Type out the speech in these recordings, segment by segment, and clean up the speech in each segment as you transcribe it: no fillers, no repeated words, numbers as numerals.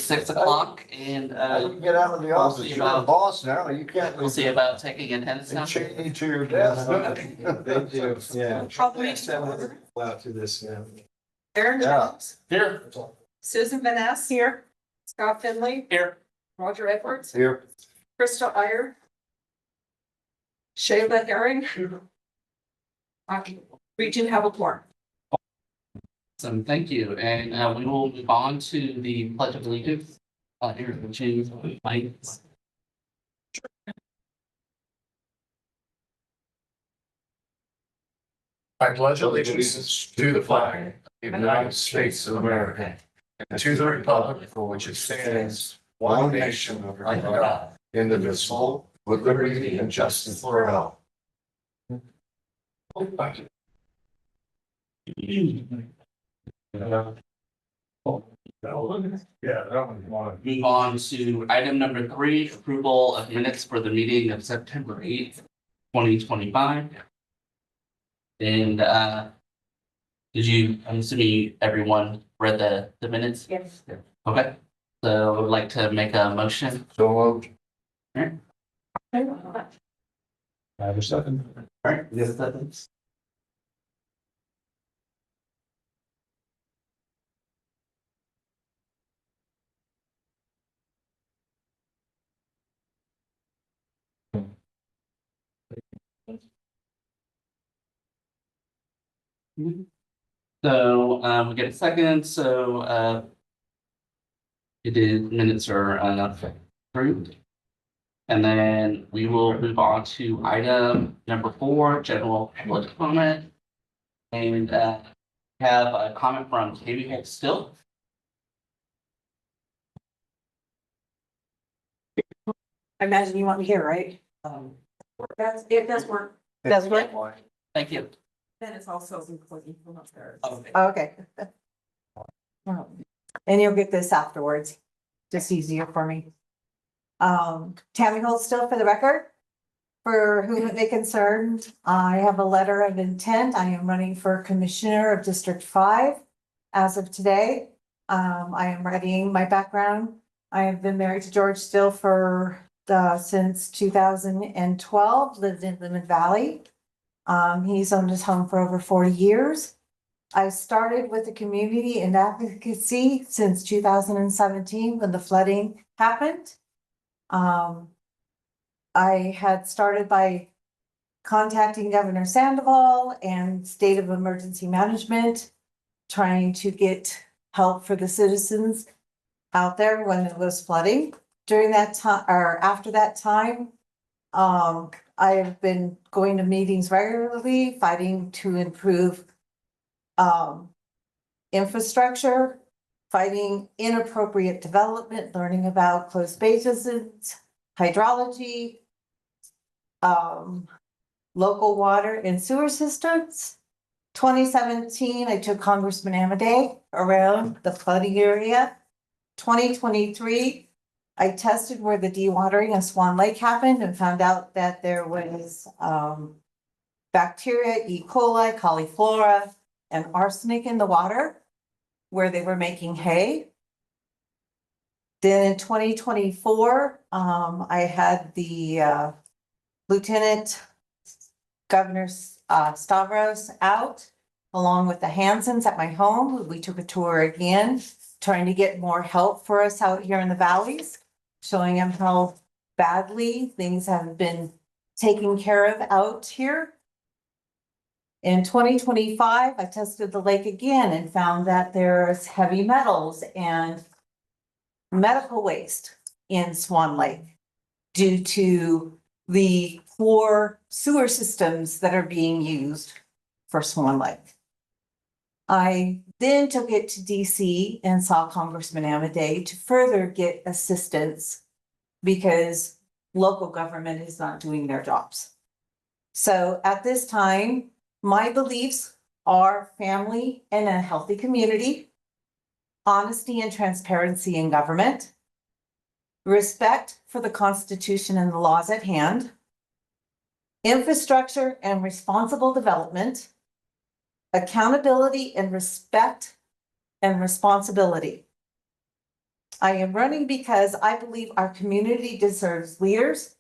6 o'clock and, You can get out of the office, you're a boss now, you can't. we'll see about taking attendance They now. chain you to your desk. They do, yeah. Probably. Out to this now. Aaron Yeah. Jones, Here. Susan Van Ness. Here. Scott Finley, Here. Roger Edwards, Here. Krista Iyer. Shayla Herring. We do have a quorum. Awesome, thank you. And we will move on to the Pledge of Allegiance. Here, to Mike. I pledge allegiance to the flag of the United States of America and to the republic for which it stands, one nation under God, indivisible, with liberty and justice for all. Move on to item number 3, approval of minutes for the meeting of September 8th, 2025. And I'm assuming everyone read the minutes? Yes. Okay, so I would like to make a motion. So moved. I have a second. All right, yes, seconds. So we get a second, so it is minutes are approved. And then we will move on to item number 4, general public comment. And have a comment from Tammy Holt still. I imagine you want me here, right? It does work. Does work? Thank you. Then it's also including from upstairs. Okay. Okay. And you'll get this afterwards, just easier for me. Tammy Holt still for the record. For whom it may concern, I have a letter of intent. I am running for Commissioner of District 5 as of today. I am readying my background. I have been married to George Still for since 2012, lived in Lemon Valley. He's owned his home for over 40 years. I started with the community and advocacy since 2017 when the flooding happened. I had started by contacting Governor Sandoval and State of Emergency Management, trying to get help for the citizens out there when it was flooding. During that time, or after that time, I have been going to meetings regularly, fighting to improve infrastructure, fighting inappropriate development, learning about closed basins, hydrology, local water and sewer systems. 2017, I took Congressman Amadei around the flooding area. 2023, I tested where the dewatering of Swan Lake happened and found out that there was bacteria, E. coli, cauliflora, and arsenic in the water where they were making hay. Then in 2024, I had the Lieutenant Governor Stavros out along with the Hansons at my home. We took a tour again, trying to get more help for us out here in the valleys, showing them how badly things have been taken care of out here. In 2025, I tested the lake again and found that there's heavy metals and medical waste in Swan Lake due to the poor sewer systems that are being used for Swan Lake. I then took it to DC and saw Congressman Amadei to further get assistance because local government is not doing their jobs. So at this time, my beliefs are family and a healthy community, honesty and transparency in government, respect for the Constitution and the laws at hand, infrastructure and responsible development, accountability and respect and responsibility. I am running because I believe our community deserves leaders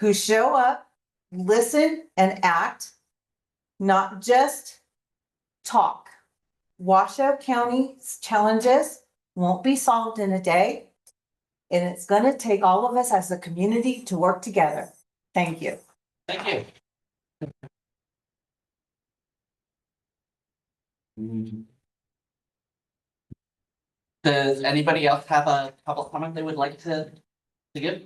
who show up, listen, and act, not just talk. Washoe County's challenges won't be solved in a day, and it's gonna take all of us as a community to work together. Thank you. Thank you. Does anybody else have a couple comment they would like to give?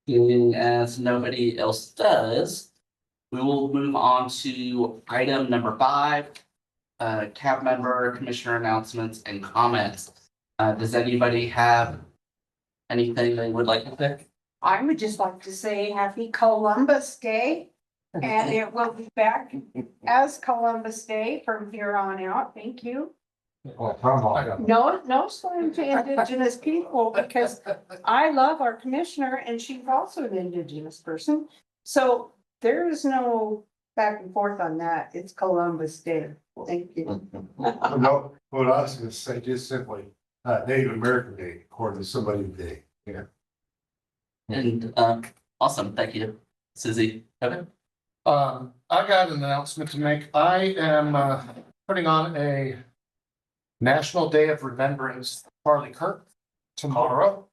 Seeing as nobody else does, we will move on to item number 5. Cab member, commissioner announcements and comments. Does anybody have anything they would like to say? I would just like to say happy Columbus Day. And it will be back as Columbus Day from here on out. Thank you. Well, come on. No slam to Indigenous people because I love our commissioner and she's also an Indigenous person. So there is no back and forth on that. It's Columbus Day. Thank you. No, what I was gonna say, just simply, Native American Day, according to somebody today. Yeah. And awesome, thank you. Susie, okay. I got an announcement to make. I am putting on a National Day of Remembrance Charlie Kirk tomorrow.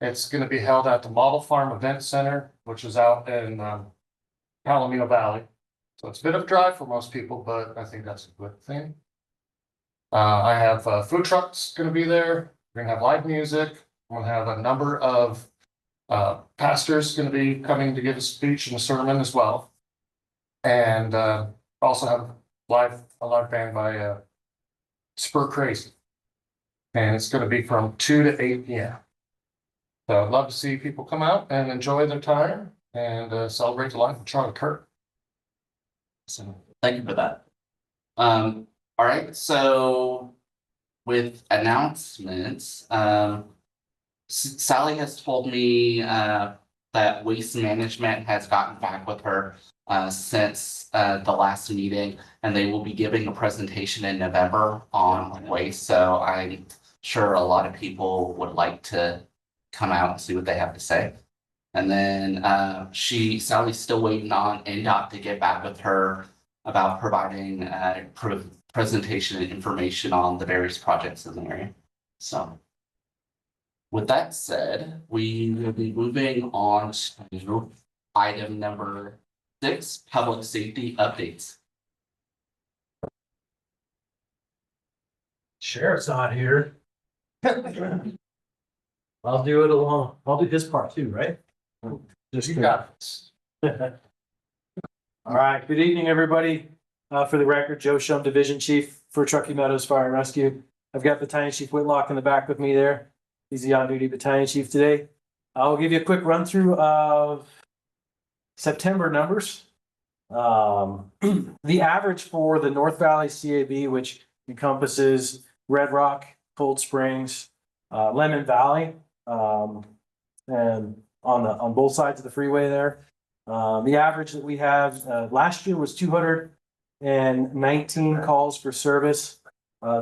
It's gonna be held at the Model Farm Event Center, which is out in Palomino Valley. So it's a bit of a drive for most people, but I think that's a good thing. I have food trucks gonna be there. We're gonna have live music. We're gonna have a number of pastors gonna be coming to give a speech and a sermon as well. And also have a live band by Spur Crazy. And it's gonna be from 2 to 8 p.m. So I'd love to see people come out and enjoy their time and celebrate the life of Charlie Kirk. So thank you for that. All right, so with announcements, Sally has told me that Waste Management has gotten back with her since the last meeting, and they will be giving a presentation in November on waste. So I'm sure a lot of people would like to come out and see what they have to say. And then Sally's still waiting on NDOT to get back with her about providing presentation and information on the various projects in the area. So with that said, we will be moving on to item number 6, public safety updates. Sheriff's not here. I'll do it alone. I'll do this part too, right? Just You got it. All right, good evening, everybody. For the record, Joe Shum, Division Chief for Truckee Meadows Fire and Rescue. I've got Battalion Chief Whitlock in the back with me there. He's the on-duty battalion chief today. I'll give you a quick run through of September numbers. The average for the North Valley CAB, which encompasses Red Rock, Cold Springs, Lemon Valley, and on both sides of the freeway there. The average that we have last year was 219 calls for service.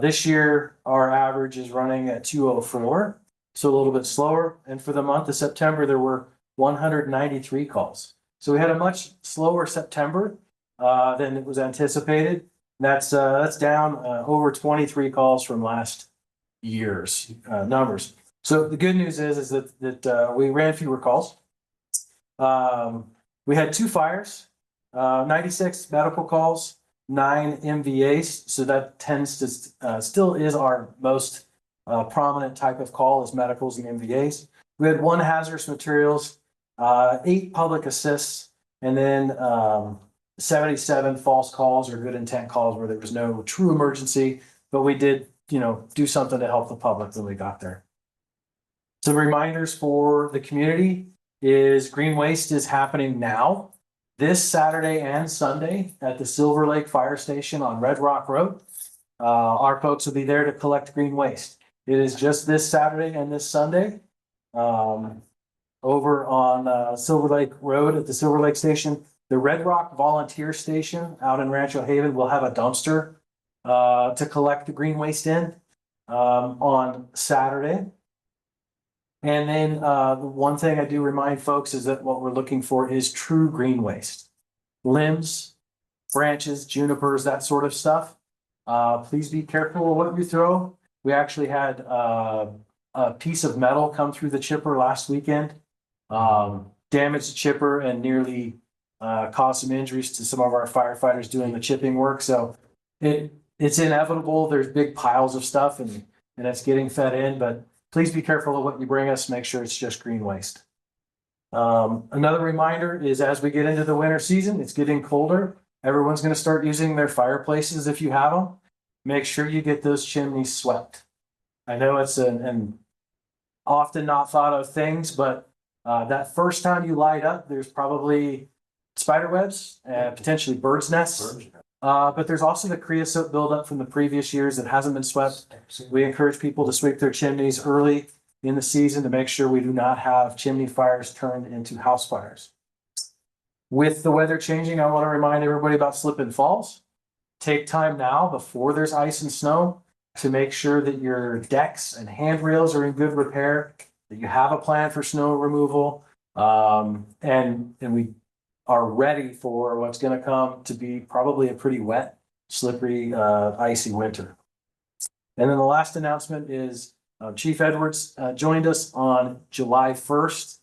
This year, our average is running at 204, so a little bit slower. And for the month of September, there were 193 calls. So we had a much slower September than it was anticipated. That's down over 23 calls from last year's numbers. So the good news is that we ran fewer calls. We had 2 fires, 96 medical calls, 9 MVAs. So that tends to still is our most prominent type of call is medicals and MVAs. We had 1 hazardous materials, 8 public assists, and then 77 false calls or good intent calls where there was no true emergency, but we did, do something to help the public when we got there. Some reminders for the community is Green Waste is happening now, this Saturday and Sunday at the Silver Lake Fire Station on Red Rock Road. Our folks will be there to collect green waste. It is just this Saturday and this Sunday. Over on Silver Lake Road at the Silver Lake Station. The Red Rock Volunteer Station out in Rancho Haven will have a dumpster to collect the green waste in on Saturday. And then the one thing I do remind folks is that what we're looking for is true green waste. Limbs, branches, junipers, that sort of stuff. Please be careful with what you throw. We actually had a piece of metal come through the chipper last weekend. Damaged the chipper and nearly caused some injuries to some of our firefighters doing the chipping work. So it's inevitable. There's big piles of stuff and it's getting fed in, but please be careful of what you bring us. Make sure it's just green waste. Another reminder is as we get into the winter season, it's getting colder. Everyone's going to start using their fireplaces if you have them. Make sure you get those chimneys swept. I know it's an often not thought of things, but that first time you light up, there's probably spider webs and potentially birds' nests. But there's also the creosote buildup from the previous years that hasn't been swept. We encourage people to sweep their chimneys early in the season to make sure we do not have chimney fires turned into house fires. With the weather changing, I want to remind everybody about slip and falls. Take time now before there's ice and snow to make sure that your decks and handrails are in good repair, that you have a plan for snow removal, and we are ready for what's going to come to be probably a pretty wet, slippery, icy winter. And then the last announcement is Chief Edwards joined us on July 1st,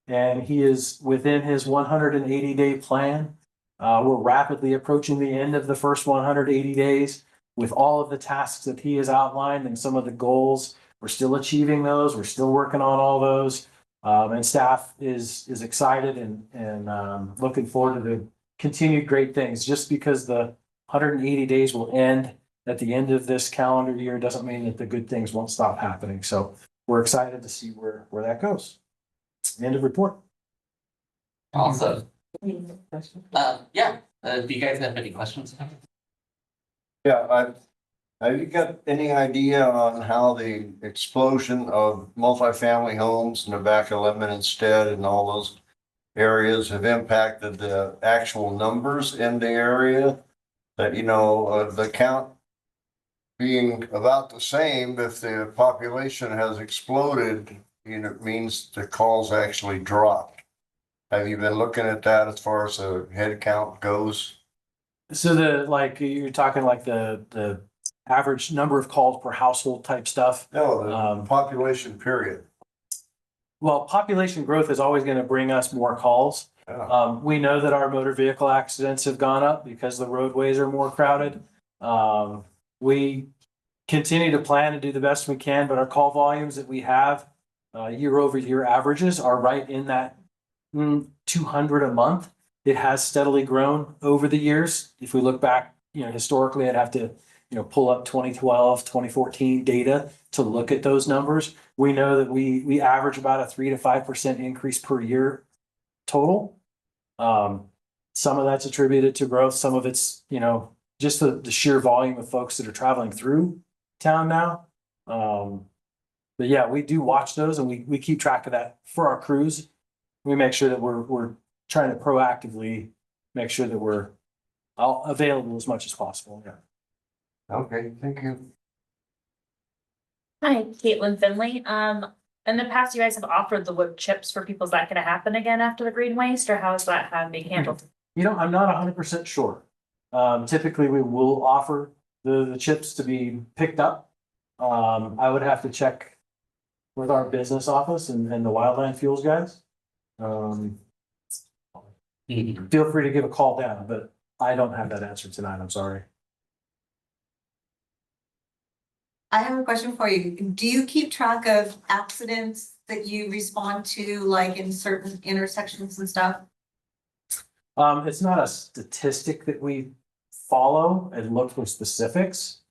and he is within his 180-day plan. We're rapidly approaching the end of the first 180 days with all of the tasks that he has outlined and some of the goals. We're still achieving those. We're still working on all those. And staff is excited and looking forward to the continued great things. Just because the 180 days will end at the end of this calendar year doesn't mean that the good things won't stop happening. So we're excited to see where that goes. End of report. Awesome. Yeah, do you guys have any questions? Yeah, have you got any idea on how the explosion of multifamily homes in the back of Lemon Instead and all those areas have impacted the actual numbers in the area? That, the count being about the same, if the population has exploded, it means the calls actually dropped. Have you been looking at that as far as the head count goes? So you're talking like the average number of calls per household type stuff. No, the population period. Well, population growth is always going to bring us more calls. Yeah. We know that our motor vehicle accidents have gone up because the roadways are more crowded. We continue to plan to do the best we can, but our call volumes that we have year over year averages are right in that 200 a month. It has steadily grown over the years. If we look back, historically, I'd have to, pull up 2012, 2014 data to look at those numbers. We know that we average about a 3 to 5% increase per year total. Some of that's attributed to growth. Some of it's, just the sheer volume of folks that are traveling through town now. But yeah, we do watch those and we keep track of that for our crews. We make sure that we're trying to proactively make sure that we're available as much as possible. Yeah. Okay, thank you. Hi, Caitlin Finley. In the past, you guys have offered the wood chips for people. Is that going to happen again after the green waste, or how is that being handled? I'm not 100% sure. Typically, we will offer the chips to be picked up. I would have to check with our business office and the Wildland Fuels guys. Feel free to give a call down, but I don't have that answer tonight. I'm sorry. I have a question for you. Do you keep track of accidents that you respond to, like in certain intersections and stuff? It's not a statistic that we follow and look for specifics.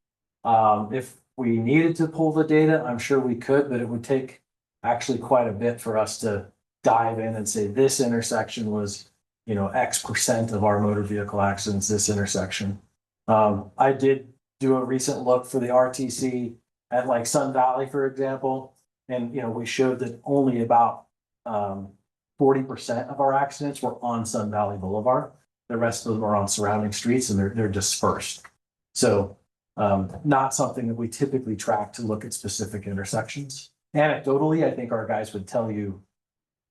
If we needed to pull the data, I'm sure we could, but it would take actually quite a bit for us to dive in and say this intersection was, X% of our motor vehicle accidents, this intersection. I did do a recent look for the RTC at like Sun Valley, for example. And, we showed that only about 40% of our accidents were on Sun Valley Boulevard. The rest of them are on surrounding streets and they're dispersed. So Not something that we typically track to look at specific intersections. Anecdotally, I think our guys would tell you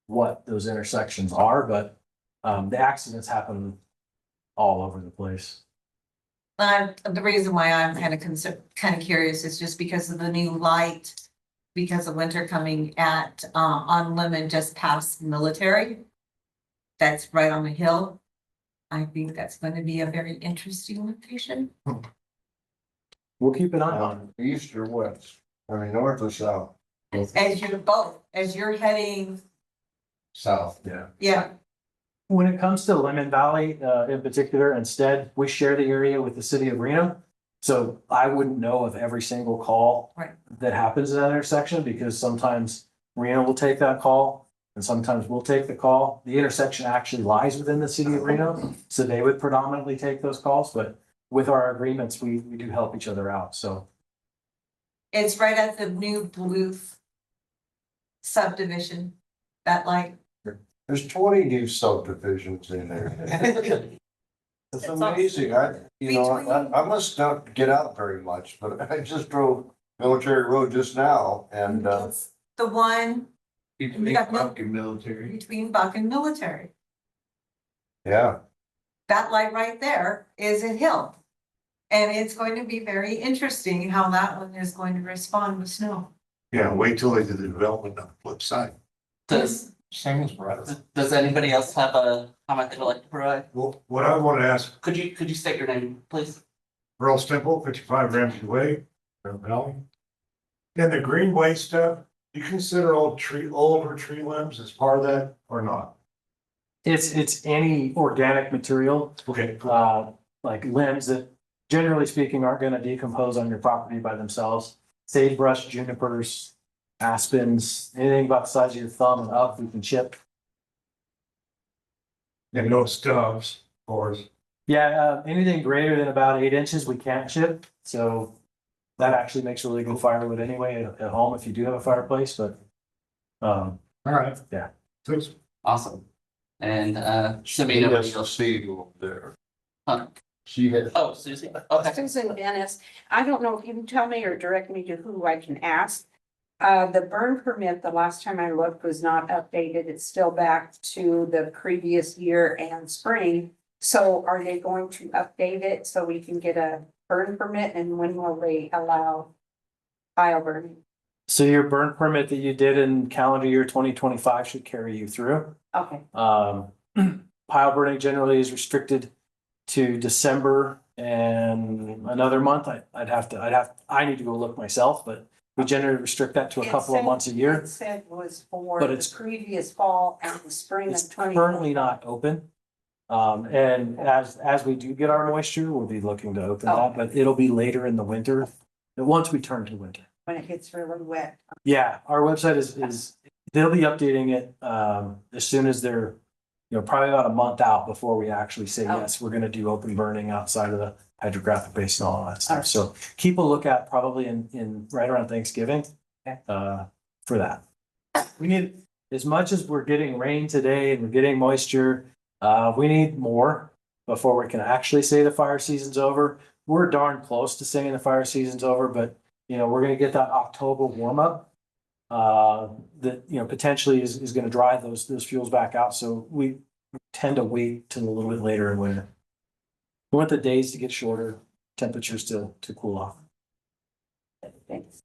what those intersections are, but the accidents happen all over the place. The reason why I'm kind of curious is just because of the new light, because of winter coming at, on Lemon just past military. That's right on the hill. I think that's going to be a very interesting location. We'll keep an eye on it. East or west? I mean, north or south? As you're heading, South. yeah, When it comes to Lemon Valley, in particular, instead, we share the area with the city of Reno. So I wouldn't know of every single call Right. that happens in that intersection, because sometimes Reno will take that call and sometimes we'll take the call. The intersection actually lies within the city of Reno, so they would predominantly take those calls, but with our agreements, we do help each other out, so. it's right at the new Bluth subdivision, that light. There's 20 new subdivisions in there. It's amazing. I must not get out very much, but I just drove Military Road just now and, It's the one Between Buck and military. between Buck and Military. yeah. That light right there is a hill. And it's going to be very interesting how that one is going to respond with snow. Yeah, wait till they do the development on the flip side. Does, Same as Brad. does anybody else have a comment they'd like to provide? Well, what I want to ask, Could you state your name, please? Earl Stemple, 55 Ramsey Way, Grand Valley. And the greenway stuff, you consider older tree limbs as part of that or not? It's any organic material, Okay. like limbs that generally speaking aren't gonna decompose on your property by themselves. Sagebrush, junipers, aspens, anything about the size of your thumb and up, we can chip. And no stubs, of course. Yeah, anything greater than about 8 inches, we can't chip, so that actually makes really good firewood anyway at home if you do have a fireplace, but. All right. Yeah. Thanks. Awesome. And assuming nobody Yes, else. see over there. Huh? She had. Oh, Susie, okay. Susan Dennis, I don't know if you can tell me or direct me to who I can ask. The burn permit, the last time I looked, was not updated. It's still back to the previous year and spring. So are they going to update it so we can get a burn permit, and when will they allow pile burning? So your burn permit that you did in calendar year 2025 should carry you through. Okay, Pile burning generally is restricted to December and another month. I need to go look myself, but we generally restrict that to a It couple of said- months a year. it said was for But the it's- previous fall and the spring It's of 20. currently not open. And as we do get our moisture, we'll be looking to open that, but it'll be later in the winter, once we turn to winter. When it gets really wet. Yeah, our website is, they'll be updating it, as soon as they're, probably about a month out before we actually say, Oh. yes, we're gonna do open burning outside of the hydrographic basin and all that stuff. So keep a lookout probably in right around Thanksgiving, Okay. for that. We need, as much as we're getting rain today and we're getting moisture, we need more before we can actually say the fire season's over. We're darn close to saying the fire season's over, but we're gonna get that October warm up. That, potentially is gonna drive those fuels back out, so we tend to wait till a little bit later in winter. We want the days to get shorter, temperatures to cool off. Thanks.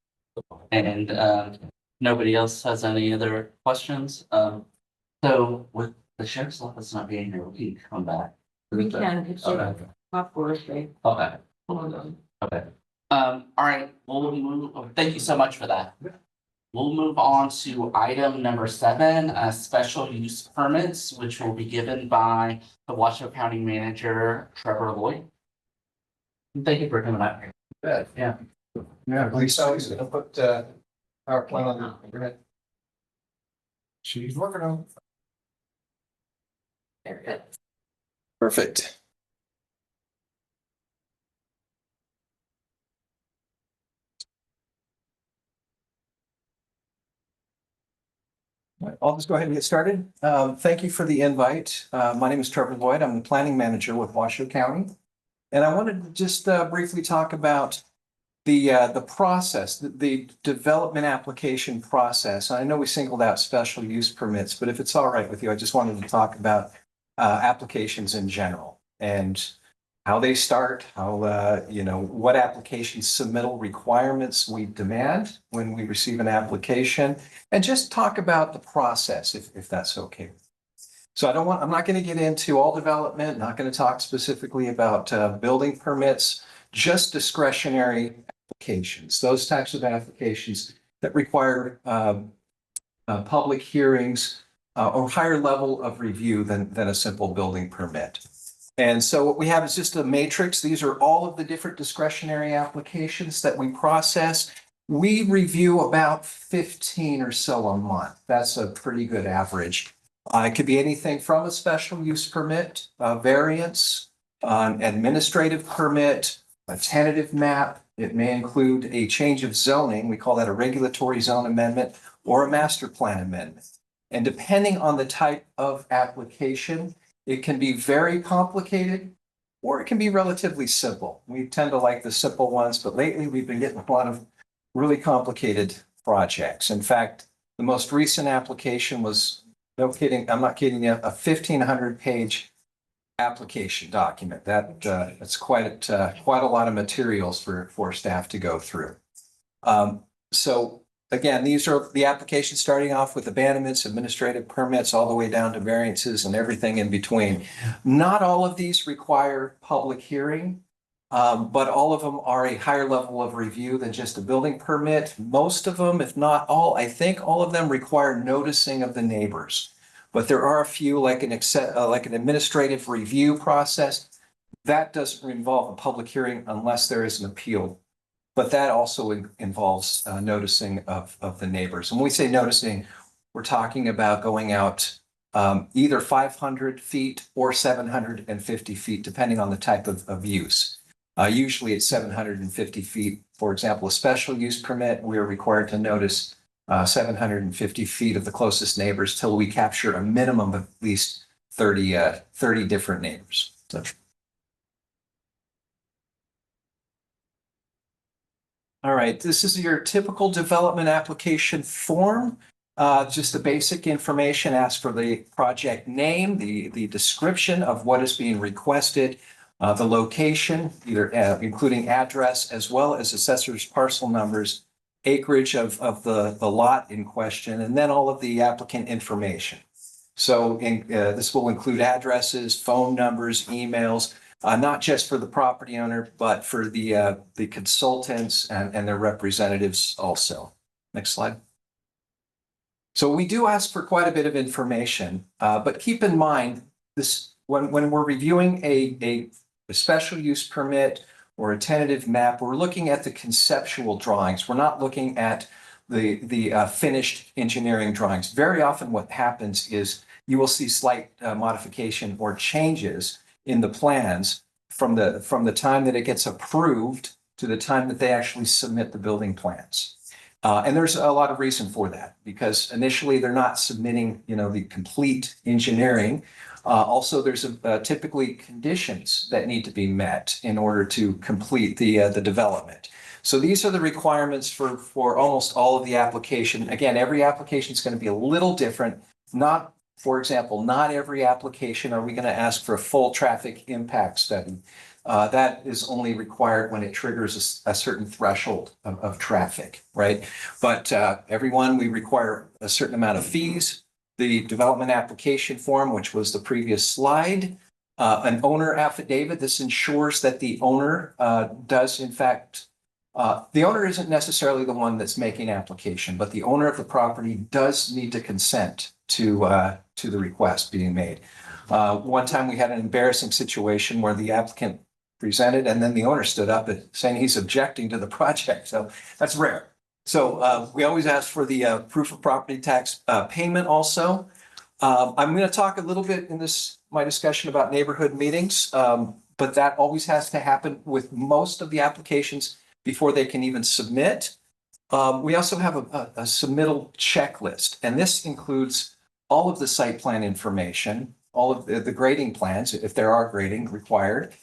And nobody else has any other questions? So with the sheriff's office not being here, we can come back. We can, it's Okay. my birthday. Okay, Hold on. okay. All right, we'll move, thank you so much for that. We'll move on to item number 7, special use permits, which will be given by the Washoe County Manager, Trevor Lloyd. Thank you for coming out here. Good. Yeah. Yeah, So he's gonna put power plant on. Go ahead. she's working on. Perfect. All right, I'll just go ahead and get started. Thank you for the invite. My name is Trevor Lloyd. I'm the planning manager with Washoe County. And I wanted to just briefly talk about the process, the development application process. I know we singled out special use permits, but if it's all right with you, I just wanted to talk about applications in general and how they start, how, what application submittal requirements we demand when we receive an application, and just talk about the process, if that's okay. So I'm not going to get into all development, not going to talk specifically about building permits, just discretionary applications, those types of applications that require public hearings or higher level of review than a simple building permit. And so what we have is just a matrix. These are all of the different discretionary applications that we process. We review about 15 or so a month. That's a pretty good average. It could be anything from a special use permit, a variance, an administrative permit, a tentative map. It may include a change of zoning. We call that a regulatory zone amendment or a master plan amendment. And depending on the type of application, it can be very complicated or it can be relatively simple. We tend to like the simple ones, but lately we've been getting a lot of really complicated projects. In fact, the most recent application was, no kidding, I'm not kidding you, a 1,500-page application document. That's quite a lot of materials for staff to go through. So again, these are the applications starting off with abandonments, administrative permits, all the way down to variances and everything in between. Not all of these require public hearing, but all of them are a higher level of review than just a building permit. Most of them, if not all, I think all of them require noticing of the neighbors. But there are a few like an administrative review process. That doesn't involve a public hearing unless there is an appeal. But that also involves noticing of the neighbors. And when we say noticing, we're talking about going out either 500 feet or 750 feet, depending on the type of use. Usually it's 750 feet. For example, a special use permit, we are required to notice 750 feet of the closest neighbors till we capture a minimum of at least 30 different neighbors. So. All right, this is your typical development application form. Just the basic information, ask for the project name, the description of what is being requested, the location, either including address as well as assessor's parcel numbers, acreage of the lot in question, and then all of the applicant information. So this will include addresses, phone numbers, emails, not just for the property owner, but for the consultants and their representatives also. Next slide. So we do ask for quite a bit of information, but keep in mind this when we're reviewing a special use permit or a tentative map, we're looking at the conceptual drawings. We're not looking at the finished engineering drawings. Very often what happens is you will see slight modification or changes in the plans from the time that it gets approved to the time that they actually submit the building plans. And there's a lot of reason for that, because initially they're not submitting, the complete engineering. Also, there's typically conditions that need to be met in order to complete the development. So these are the requirements for almost all of the application. Again, every application is going to be a little different. For example, not every application are we going to ask for a full traffic impact study. That is only required when it triggers a certain threshold of traffic, right? But everyone, we require a certain amount of fees. The development application form, which was the previous slide, an owner affidavit. This ensures that the owner does in fact, the owner isn't necessarily the one that's making application, but the owner of the property does need to consent to the request being made. One time we had an embarrassing situation where the applicant presented and then the owner stood up and saying he's objecting to the project. So that's rare. So we always ask for the proof of property tax payment also. I'm going to talk a little bit in my discussion about neighborhood meetings, but that always has to happen with most of the applications before they can even submit. We also have a submittal checklist, and this includes all of the site plan information, all of the grading plans, if there are grading required,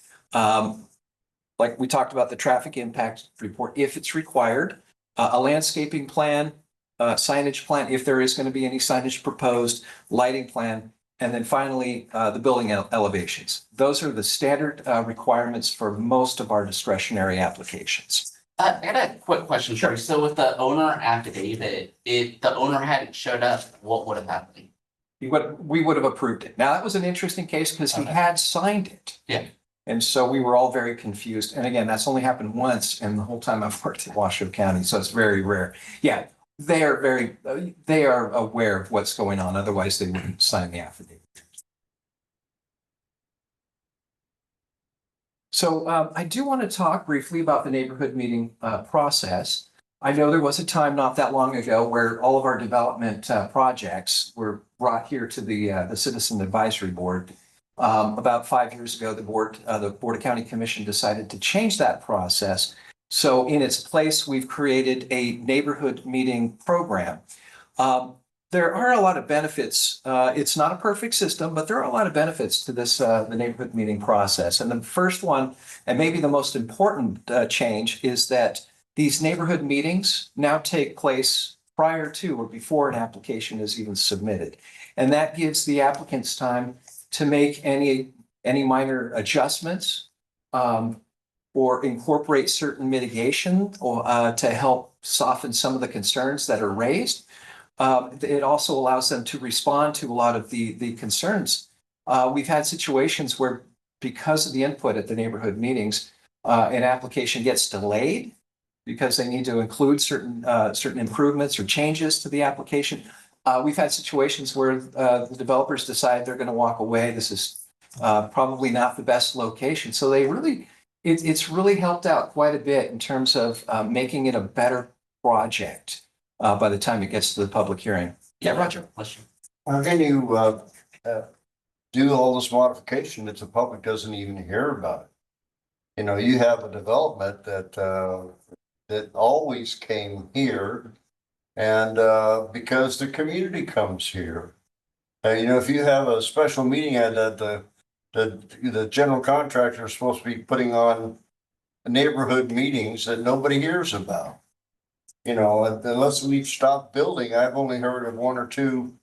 like we talked about the traffic impact report, if it's required, a landscaping plan, signage plan, if there is going to be any signage proposed, lighting plan, and then finally, the building elevations. Those are the standard requirements for most of our discretionary applications. I got a quick question for you. So with the owner affidavit, if the owner hadn't showed up, what would have happened? We would have approved it. Now, that was an interesting case because he Okay. had signed it. Yeah. And so we were all very confused. And again, that's only happened once in the whole time I've worked at Washoe County, so it's very rare. Yeah, they are aware of what's going on, otherwise they wouldn't sign the affidavit. So I do want to talk briefly about the neighborhood meeting process. I know there was a time not that long ago where all of our development projects were brought here to the Citizen Advisory Board. About 5 years ago, the Board of County Commission decided to change that process. So in its place, we've created a neighborhood meeting program. There are a lot of benefits. It's not a perfect system, but there are a lot of benefits to this, the neighborhood meeting process. And the first one, and maybe the most important change, is that these neighborhood meetings now take place prior to or before an application is even submitted. And that gives the applicants time to make any minor adjustments or incorporate certain mitigation or to help soften some of the concerns that are raised. It also allows them to respond to a lot of the concerns. We've had situations where, because of the input at the neighborhood meetings, an application gets delayed because they need to include certain improvements or changes to the application. We've had situations where the developers decide they're going to walk away. This is probably not the best location. So it's really helped out quite a bit in terms of making it a better project by the time it gets to the public hearing. Yeah, Roger. Question. How can you do all this modification that the public doesn't even hear about it? You know, you have a development that always came here, and because the community comes here. You know, if you have a special meeting and the general contractor is supposed to be putting on neighborhood meetings that nobody hears about. You know, unless we've stopped building, I've only heard of one or two,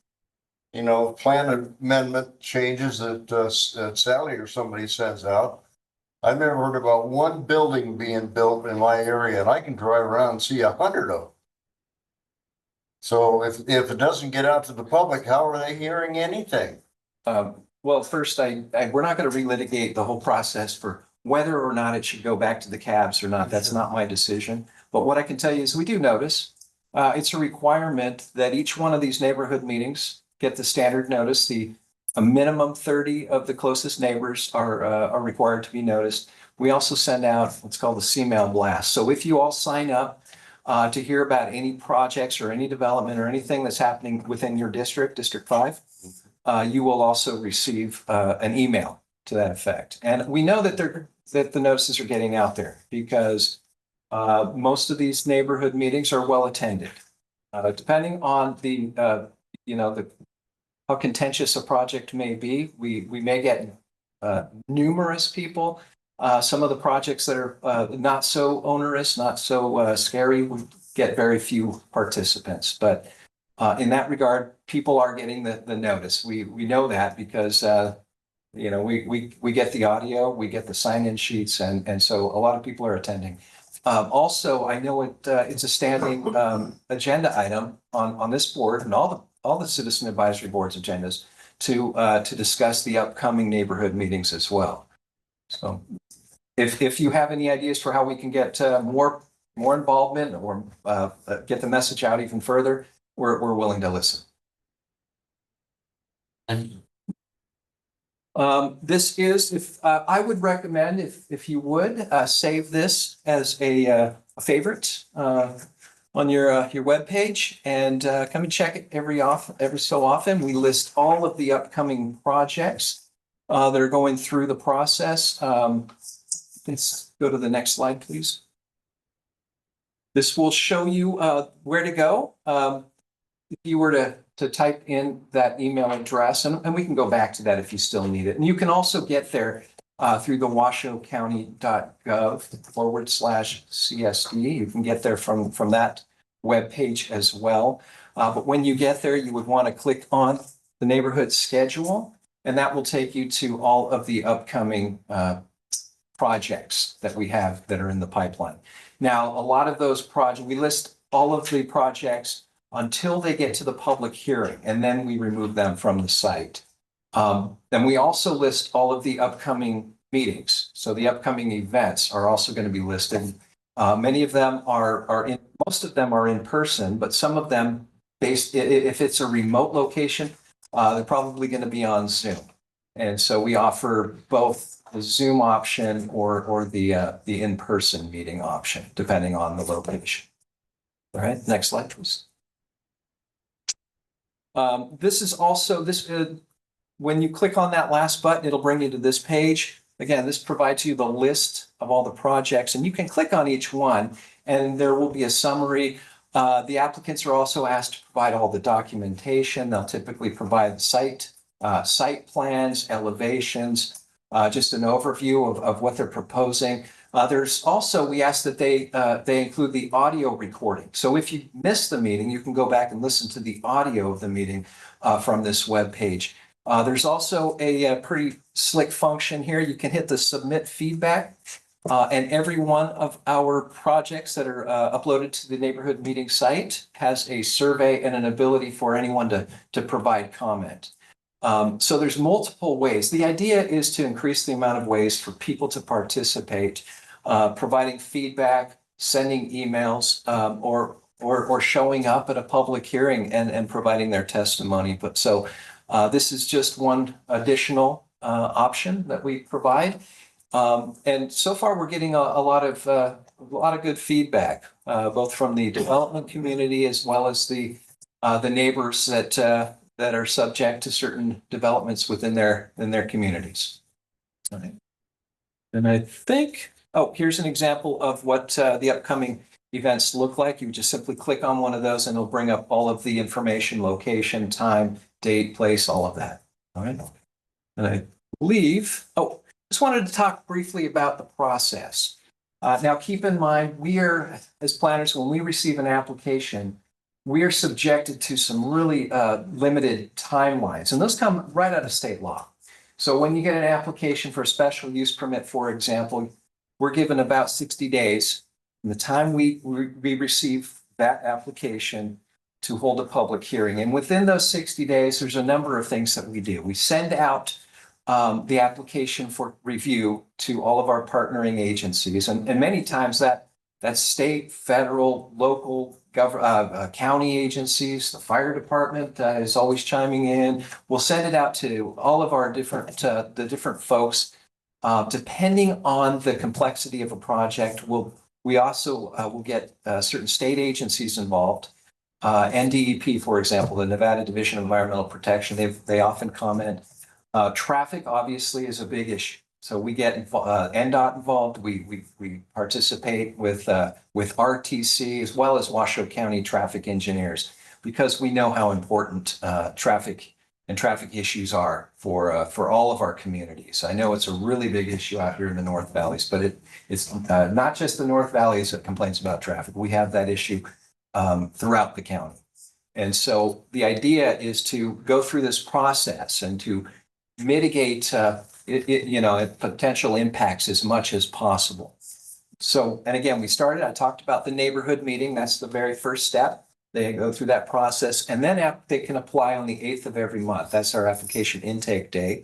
you know, plan amendment changes that Sally or somebody sends out. I've never heard about one building being built in my area, and I can drive around and see 100 of them. So if it doesn't get out to the public, how are they hearing anything? Well, first, we're not going to relitigate the whole process for whether or not it should go back to the cabs or not. That's not my decision. But what I can tell you is we do notice it's a requirement that each one of these neighborhood meetings get the standard notice. A minimum 30 of the closest neighbors are required to be noticed. We also send out what's called the C-mail blast. So if you all sign up to hear about any projects or any development or anything that's happening within your district, District 5, you will also receive an email to that effect. And we know that the notices are getting out there because most of these neighborhood meetings are well attended. Depending on how contentious a project may be, we may get numerous people. Some of the projects that are not so onerous, not so scary, we get very few participants. But in that regard, people are getting the notice. We know that because we get the audio, we get the sign-in sheets, and so a lot of people are attending. Also, I know it's a standing agenda item on this board and all the Citizen Advisory Board's agendas to discuss the upcoming neighborhood meetings as well. So if you have any ideas for how we can get more involvement or get the message out even further, we're willing to listen. Thank you. This is, I would recommend if you would save this as a favorite on your webpage and come and check it every so often. We list all of the upcoming projects that are going through the process. Let's go to the next slide, please. This will show you where to go. If you were to type in that email address, and we can go back to that if you still need it. And you can also get there through the washoecounty.gov/CSD. You can get there from that webpage as well. But when you get there, you would want to click on the neighborhood schedule, and that will take you to all of the upcoming projects that we have that are in the pipeline. Now, a lot of those projects, we list all of the projects until they get to the public hearing, and then we remove them from the site. Then we also list all of the upcoming meetings. So the upcoming events are also going to be listed. Many of them most of them are in person, but some of them if it's a remote location, they're probably going to be on Zoom. And so we offer both the Zoom option or the in-person meeting option, depending on the location. All right, next slide, please. This is also when you click on that last button, it'll bring you to this page. Again, this provides you the list of all the projects, and you can click on each one, and there will be a summary. The applicants are also asked to provide all the documentation. They'll typically provide site plans, elevations, just an overview of what they're proposing. There's also, we ask that they include the audio recording. So if you miss the meeting, you can go back and listen to the audio of the meeting from this webpage. There's also a pretty slick function here. You can hit the submit feedback, and every one of our projects that are uploaded to the neighborhood meeting site has a survey and an ability for anyone to provide comment. So there's multiple ways. The idea is to increase the amount of ways for people to participate, providing feedback, sending emails, or showing up at a public hearing and providing their testimony. But so this is just one additional option that we provide. And so far, we're getting a lot of good feedback, both from the development community as well as the neighbors that are subject to certain developments within their communities. All right. And I think, here's an example of what the upcoming events look like. You just simply click on one of those and it'll bring up all of the information, location, time, date, place, all of that. All right. And I believe, just wanted to talk briefly about the process. Now, keep in mind, we are, as planners, when we receive an application, we are subjected to some really limited timelines, and those come right out of state law. So when you get an application for a special use permit, for example, we're given about 60 days from the time we receive that application to hold a public hearing. And within those 60 days, there's a number of things that we do. We send out the application for review to all of our partnering agencies. And many times that's state, federal, local, county agencies. The fire department is always chiming in. We'll send it out to all of our the different folks. Depending on the complexity of a project, we also will get certain state agencies involved. NDEP, for example, the Nevada Division of Environmental Protection, they often comment. Traffic obviously is a big issue. So we get NDOT involved. We participate with RTC as well as Washoe County traffic engineers, because we know how important traffic issues are for all of our communities. I know it's a really big issue out here in the North Valleys, but it's not just the North Valleys that complains about traffic. We have that issue throughout the county. And so the idea is to go through this process and to mitigate potential impacts as much as possible. So, and again, I talked about the neighborhood meeting. That's the very first step. They go through that process, and then they can apply on the 8th of every month. That's our application intake day.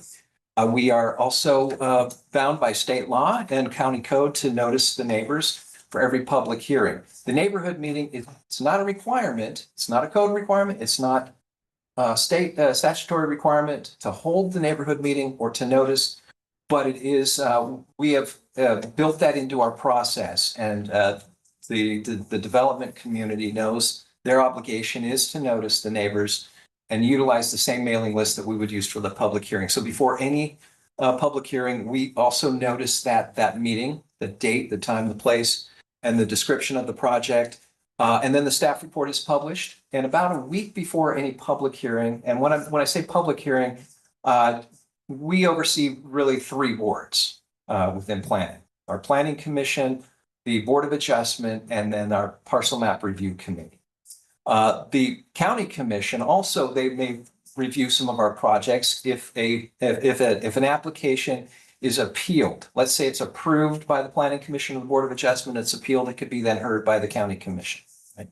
We are also bound by state law and county code to notice the neighbors for every public hearing. The neighborhood meeting it's not a requirement. It's not a code requirement. It's not state statutory requirement to hold the neighborhood meeting or to notice, but it is, we have built that into our process, and the development community knows their obligation is to notice the neighbors and utilize the same mailing list that we would use for the public hearing. So before any public hearing, we also notice that meeting, the date, the time, the place, and the description of the project. And then the staff report is published, and about a week before any public hearing. And when I say public hearing, we oversee really 3 boards. within planning. Our planning commission, the Board of Adjustment, and then our parcel map review committee. The county commission also, they may review some of our projects if an application is appealed. Let's say it's approved by the planning commission or the Board of Adjustment, it's appealed, it could be then heard by the county commission. Right?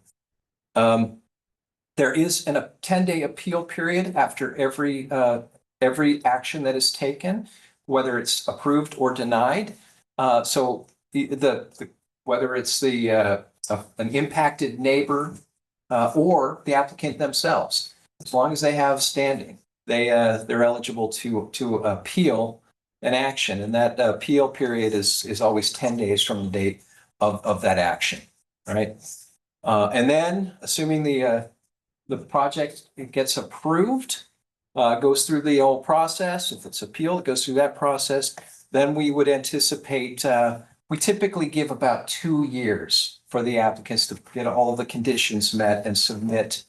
There is a 10-day appeal period after every action that is taken, whether it's approved or denied. So whether it's an impacted neighbor or the applicant themselves, as long as they have standing, they're eligible to appeal an action, and that appeal period is always 10 days from the date of that action, right? And then, assuming the project gets approved, goes through the whole process. If it's appealed, it goes through that process. Then we would anticipate, we typically give about 2 years for the applicants to get all of the conditions met and submit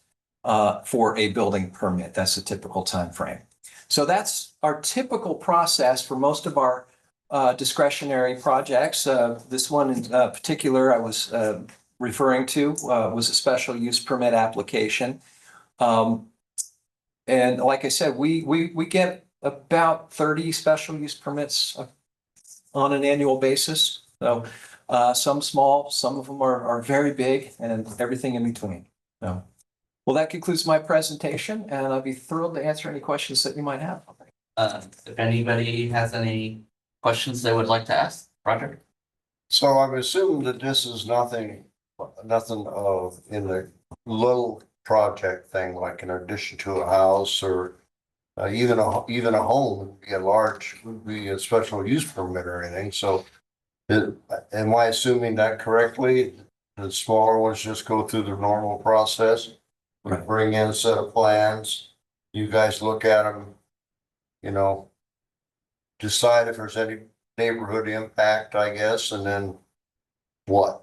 for a building permit. That's the typical time frame. So that's our typical process for most of our discretionary projects. This one in particular I was referring to was a special use permit application. And like I said, we get about 30 special use permits on an annual basis. So some small, some of them are very big, and everything in between. So, well, that concludes my presentation, and I'll be thrilled to answer any questions that you might have. If anybody has any questions they would like to ask, Roger? So I'm assuming that this is nothing of in the little project thing, like in addition to a house or even a home would be a special use permit or anything. So am I assuming that correctly? The smaller ones just go through the normal process? We Right. bring in a set of plans, you guys look at them, decide if there's any neighborhood impact, I guess, and then what?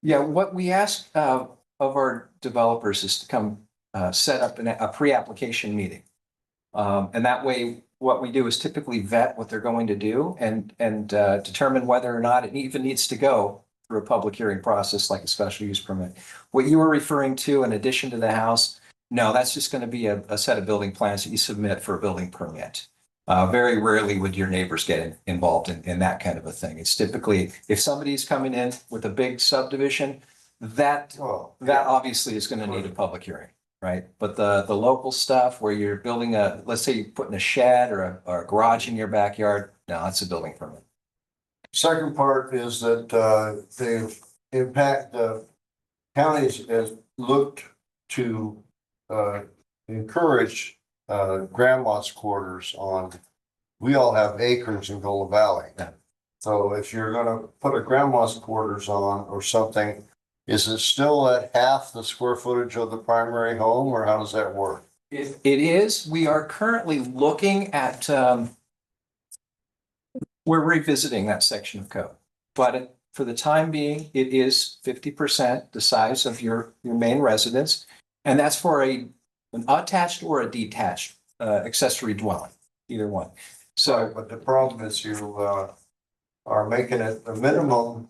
Yeah, what we ask of our developers is to come set up a pre-application meeting. And that way, what we do is typically vet what they're going to do and determine whether or not it even needs to go through a public hearing process like a special use permit. What you were referring to in addition to the house, no, that's just going to be a set of building plans that you submit for a building permit. Very rarely would your neighbors get involved in that kind of a thing. It's typically, if somebody's coming in with a big subdivision, that obviously is going to need a public hearing, right? But the local stuff where you're building let's say you're putting a shed or a garage in your backyard, no, that's a building permit. Second part is that the counties has looked to encourage grandma's quarters we all have acres in Gola Valley. Yeah. So if you're gonna put a grandma's quarters on or something, is it still at half the square footage of the primary home, or how does that work? It is. We are currently looking at, we're revisiting that section of code. But for the time being, it is 50% the size of your main residence. And that's for an attached or a detached accessory dwelling, either one. So, But the problem is you are making it a minimum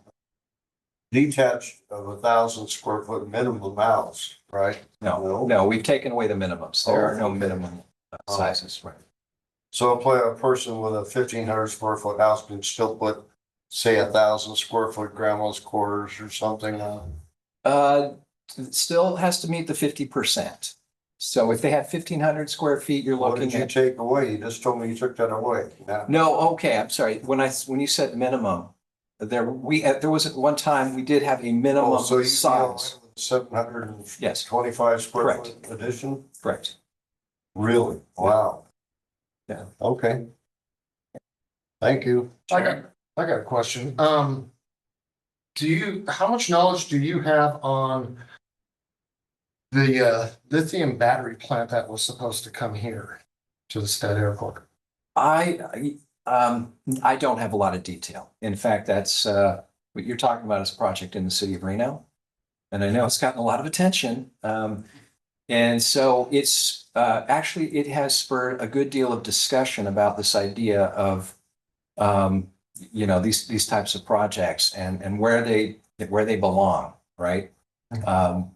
detached of 1,000 square foot minimum house, right? no, we've taken away the minimums. There are no minimum sizes, right? So a person with a 1,500 square foot house can still put, say, 1,000 square foot grandma's quarters or something on? It still has to meet the 50%. So if they have 1,500 square feet, you're What looking did you at. take away? You just told me you took that away. No, okay, I'm sorry. When you said minimum, there was at one time, we did have a minimum So you size. 725 square Correct. foot addition? Correct. Really? Wow. Yeah. Okay. Thank you. I got a question. How much knowledge do you have on the lithium battery plant that was supposed to come here to the state airport? I don't have a lot of detail. In fact, that's what you're talking about is a project in the city of Reno. And I know it's gotten a lot of attention. And so it's actually, it has spurred a good deal of discussion about this idea of you know, these types of projects and where they belong, right?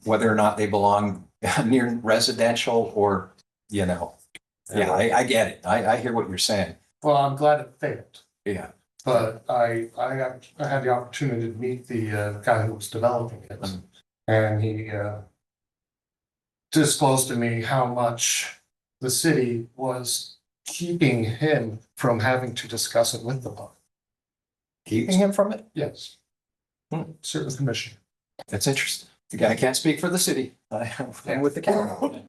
Whether or not they belong near residential or, you know, yeah, I get it. I hear what you're saying. Well, I'm glad it failed, Yeah. but I had the opportunity to meet the guy who was developing it. And he disclosed to me how much the city was keeping him from having to discuss it with the public. Keeping him from it? Yes. Hmm. Certain commission. That's interesting. Again, I can't speak for the city. I'm with the county.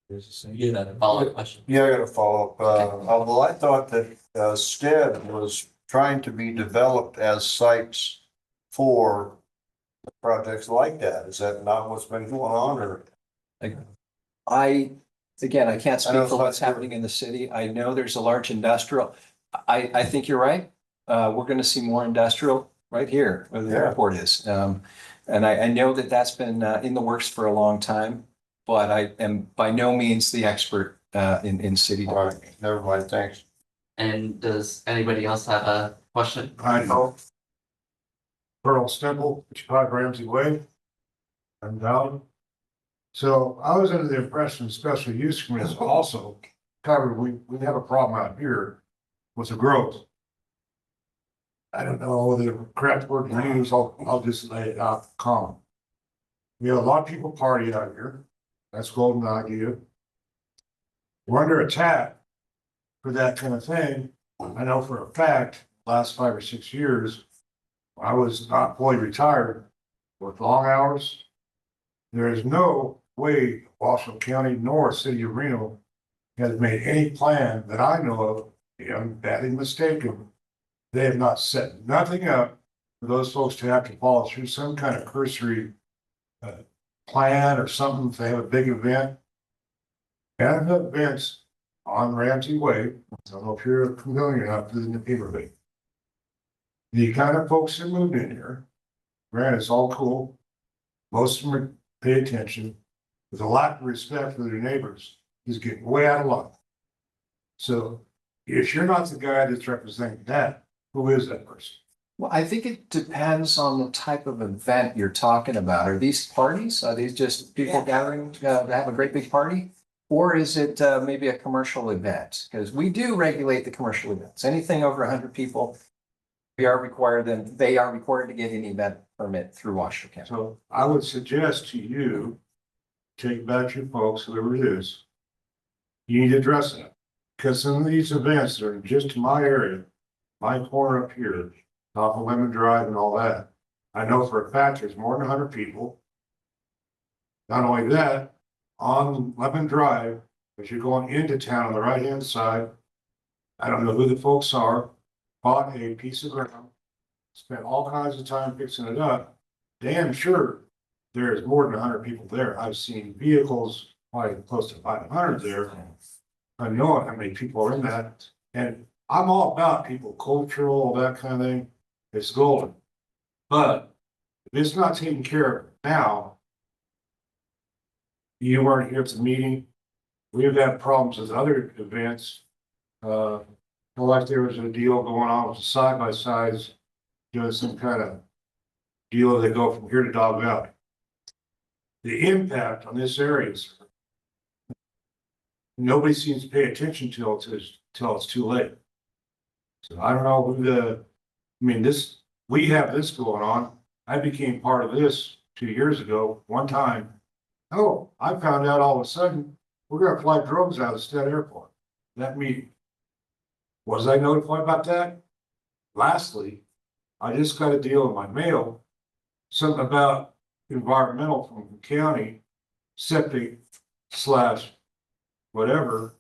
You had a follow-up question. Yeah, I got a follow-up. Although I thought that Stead was trying to be developed as sites for projects like that. Is that not what's been going on, or? Again, I can't I know speak for what's it's not- happening in the city. I know there's a large industrial. I think you're right. We're gonna see more industrial right here where the Yeah. airport is. And I know that that's been in the works for a long time, but I am by no means the expert in city. All right, never mind, thanks. And does anybody else have a question? I know. Pearl Stemple, 55 Ramsey Way. I'm down. So I was under the impression special use permits also covered, we have a problem out here with the growth. I don't know the correct word to use, I'll just lay it out calm. We have a lot of people party out here, that's golden idea. We're under attack for that kind of thing. I know for a fact, last 5 or 6 years, I was not fully retired with long hours. There is no way Washoe County nor City of Reno has made any plan that I know of. I'm badly mistaken. They have not set nothing up for those folks to have to follow through some kind of cursory plan or something if they have a big event. And have events on Ramsey Way. I don't know if you're familiar enough with the neighborhood. The kind of folks that moved in here, granted, it's all cool. Most of them pay attention, with a lack of respect for their neighbors is getting way out of line. So if you're not the guy that's representing that, who is that person? Well, I think it depends on the type of event you're talking about. Are these parties? Are these just people gathering to have a great big party? Or is it maybe a commercial event? Because we do regulate the commercial events. Anything over 100 people, they are required to get an event permit through Washoe County. So I would suggest to you, take back your folks, whoever it is. You need to address that, because some of these events that are just in my area, my corner up here, off of Lemon Drive and all that. I know for a fact there's more than 100 people. Not only that, on Lemon Drive, as you're going into town on the right-hand side, I don't know who the folks are, bought a piece of ground, spent all kinds of time fixing it up. Damn sure there's more than 100 people there. I've seen vehicles, probably close to 500 there. I know how many people are in that, and I'm all about people, cultural, all that kind of thing. It's golden. But if it's not taken care of now, you weren't here at the meeting. We've had problems with other events. Like there was a deal going on with the side-by-sides, doing some kind of deal that go from here to Dog Valley. The impact on this area is nobody seems to pay attention till it's too late. So I don't know who we have this going on. I became part of this 2 years ago, one time. Oh, I found out all of a sudden, we're gonna fly drones out of Stead Airport. That meeting. Was I notified about that? Lastly, I just got a deal in my mail, something about environmental from the county, septic / whatever.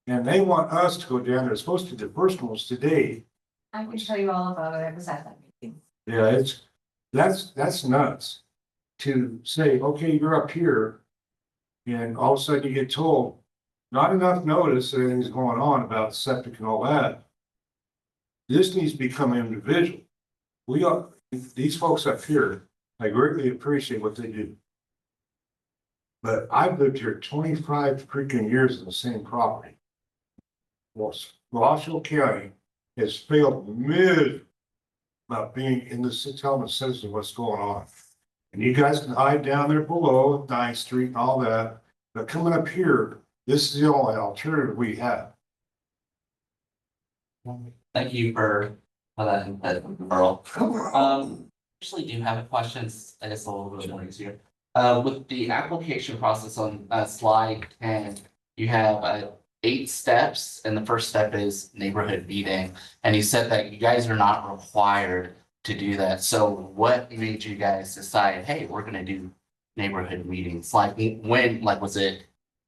And they want us to go down there. It's supposed to be the first ones today. I can tell you all about it. I was at that meeting. Yeah, that's nuts. To say, okay, you're up here. And all of a sudden you get told, not enough notice that anything's going on about septic and all that. This needs to become individual. These folks up here, I greatly appreciate what they do. But I've lived here 25 freaking years in the same property. Washoe County has failed mid about being in the telling the citizens what's going on. And you guys can hide down there below 9th Street and all that, but coming up here, this is the only alternative we have. Thank you for that input, Earl. Actually do have questions, I guess a little bit more easier. With the application process on slide 10, you have 8 steps, and the first step is neighborhood meeting. And you said that you guys are not required to do that. So what made you guys decide, hey, we're gonna do neighborhood meetings? Like when, like, was it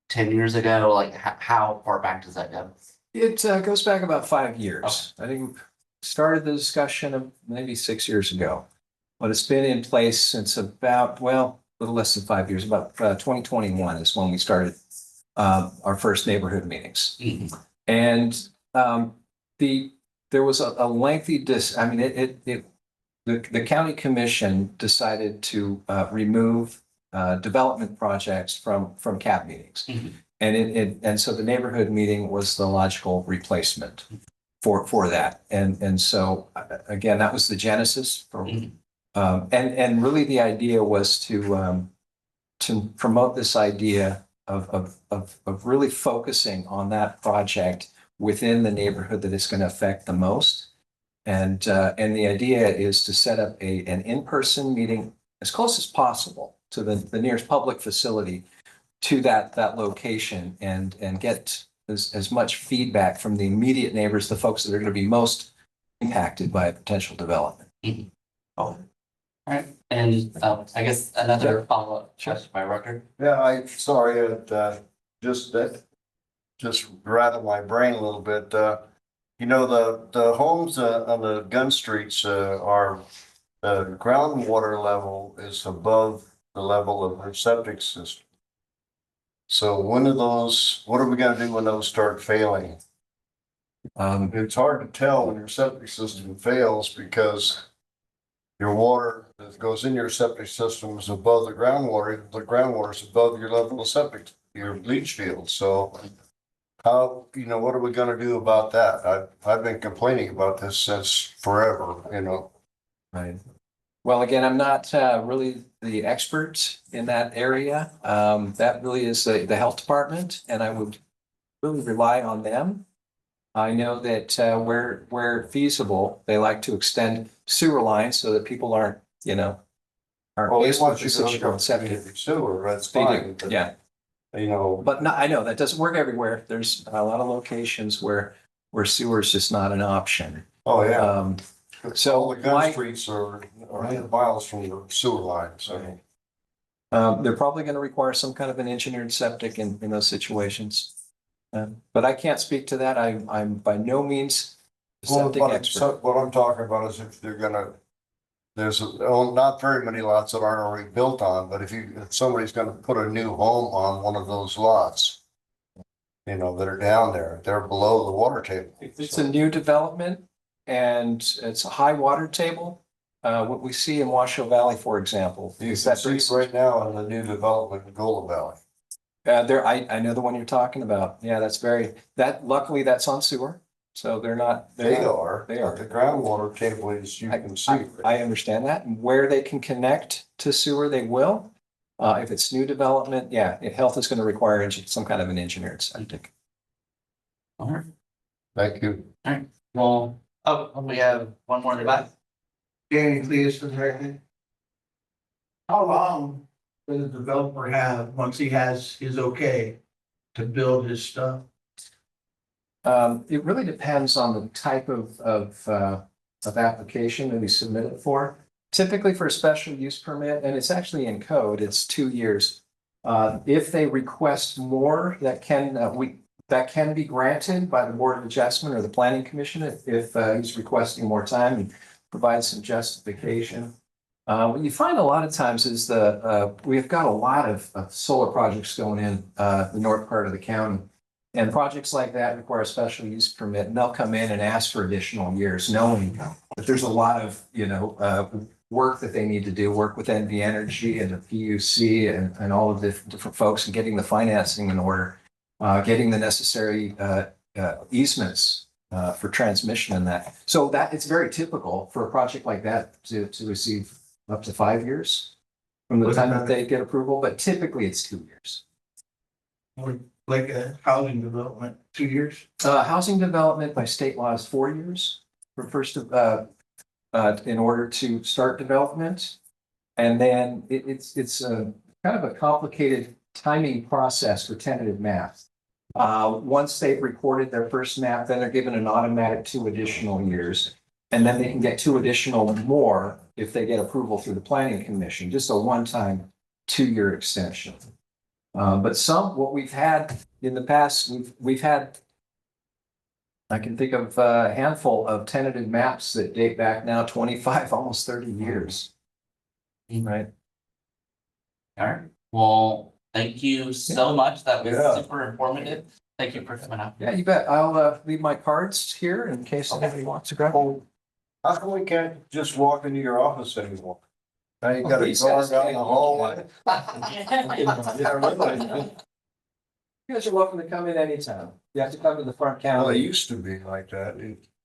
10 years ago? Like how far back does that go? It goes back about 5 years. I think we started the discussion of maybe 6 years ago. But it's been in place since about, well, a little less than 5 years, about 2021 is when we started our first neighborhood meetings. Mhm. And there was a lengthy the county commission decided to remove development projects from CAB meetings. Mhm. And so the neighborhood meeting was the logical replacement for that. And so again, that was the genesis for, Mhm. and really the idea was to promote this idea of really focusing on that project within the neighborhood that it's going to affect the most. And the idea is to set up an in-person meeting as close as possible to the nearest public facility to that location and get as much feedback from the immediate neighbors, the folks that are going to be most impacted by a potential development. Mhm. All right, and I guess another follow-up question by Rucker. Yeah, sorry, just rattled my brain a little bit. You know, the homes on the Gun Streets are, the groundwater level is above the level of our septic system. So what are we gonna do when those start failing? It's hard to tell when your septic system fails because your water that goes in your septic system is above the groundwater is above your level of septic, your leach field. So how, what are we gonna do about that? I've been complaining about this since forever, Right. Well, again, I'm not really the expert in that area. That really is the health department, and I would really rely on them. I know that where feasible, they like to extend sewer lines so that people aren't Well, they faced want with you the to hook situation up of septic. to sewer, that's They fine. do, yeah. But no, I know that doesn't work everywhere. There's a lot of locations where sewer is just not an option. Oh, yeah. So All the gun streets are 8 miles from the sewer line, so. they're probably going to require some kind of an engineered septic in those situations. But I can't speak to that. I'm by no means a Well, septic expert. what I'm talking about is if they're gonna, there's not very many lots that aren't already built on, but if somebody's gonna put a new home on one of those lots, that are down there, they're below the water table. If it's a new development and it's a high water table, what we see in Washoe Valley, for example, You is can that see right now in the new development in Gola Valley. I know the one you're talking about. Yeah, luckily that's on sewer. So they're not. They are. They are. The groundwater table is, you can see. I understand that. And where they can connect to sewer, they will. If it's new development, health is going to require some kind of an engineered septic. All right, Thank you. well, we have one more in the back. Danny Cleus from American. How long does the developer have, once he has his okay, to build his stuff? It really depends on the type of application that we submit it for. Typically for a special use permit, and it's actually in code, it's 2 years. If they request more, that can be granted by the Board of Adjustment or the Planning Commission if he's requesting more time and provide some justification. What you find a lot of times is we've got a lot of solar projects going in the north part of the county. And projects like that require a special use permit, and they'll come in and ask for additional years, knowing that there's a lot of, work that they need to do, work with NV Energy and the PUC and all of the different folks, and getting the financing in order, getting the necessary easements for transmission and that. So that, it's very typical for a project like that to receive up to 5 years from the time that they get approval, but typically it's 2 years. Like a housing development, 2 years? Housing development by state law is 4 years for first, in order to start development. And then it's a kind of a complicated timing process for tentative maps. Once they've recorded their first map, then they're given an automatic 2 additional years. And then they can get 2 additional more if they get approval through the planning commission, just a one-time 2-year extension. But what we've had in the past, we've had, I can think of a handful of tentative maps that date back now 25, almost 30 years. Right. All right, well, thank you so much. That was Yeah. super informative. Thank you for coming out. Yeah, you bet. I'll leave my cards here in case anybody wants to grab one. How come we can't just walk into your office anymore? Now you got a These car guys down can't. the hallway. Yeah, really. You guys are welcome to come in anytime. You have to come to the front Well, counter. it used to be like that.